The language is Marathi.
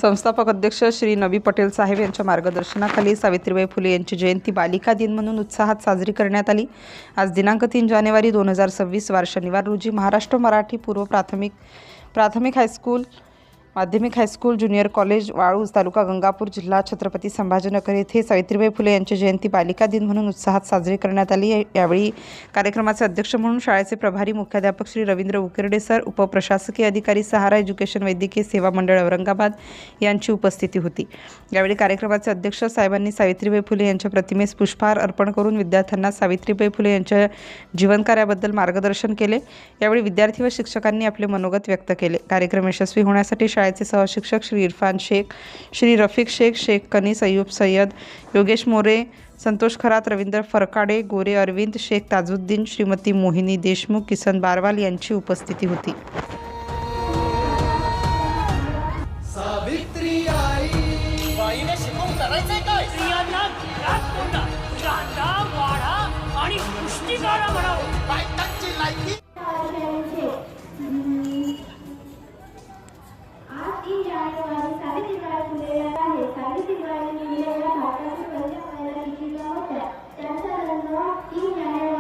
संस्थापक अध्यक्ष श्री नबी पटेल साहेब यांच्या मार्गदर्शनाखाली सावित्रीबाई फुले यांची जयंती बालिका दिन म्हणून उत्साहात साजरी करण्यात आली। आज दिनांक 3 जानेवारी 2026 वार शनिवार रोजी महाराष्ट्र मराठी पूर्व प्राथमिक हायस्कूल, माध्यमिक हायस्कूल, ज्युनियर कॉलेज, वाळूज, तालुका गंगापूर, जिल्हा छत्रपती संभाजीनगर येथे सावित्रीबाई फुले यांची जयंती बालिका दिन म्हणून उत्साहात साजरी करण्यात आली। यावेळी कार्यक्रमाचे अध्यक्ष म्हणून शाळेचे प्रभारी मुख्याध्यापक श्री रवींद्र उकेरडे सर, उपप्रशासकीय अधिकारी, सहारा एज्युकेशन वैद्यकीय सेवा मंडळ औरंगाबाद यांची उपस्थिती होती। यावेळी कार्यक्रमाचे अध्यक्ष साहेबांनी सावित्रीबाई फुले यांच्या प्रतिमेस पुष्पहार अर्पण करून विद्यार्थ्यांना सावित्रीबाई फुले यांच्या जीवनकार्याबद्दल मार्गदर्शन केले। यावेळी विद्यार्थी व शिक्षकांनी आपले मनोगत व्यक्त केले। कार्यक्रम यशस्वी होण्यासाठी शाळेचे सहशिक्षक श्री इरफान शेख, श्री रफिक शेख, शेख कनीस, अय्यूब सय्यद, योगेश मोरे, संतोष खरात, रवींद्र फरकाडे, गोरे अरविंद, शेख ताजुद्दीन, श्रीमती मोहिनी देशमुख, किसन बारवाल यांची उपस्थिती होती। सावित्री आई बाईने शिकवून करायचंय काय? स्त्रियांना घरात कोंडा, कांदा, वाडा आणि पुष्टिकारा म्हणावं। बायकांची लायकी आज 3 जानेवारी सावित्रीबाई फुले आहे। सावित्रीबाई फुले या भारताच्या पहिल्या महिला शिक्षिका होत्या। त्यांचा जन्म 3 जानेवारी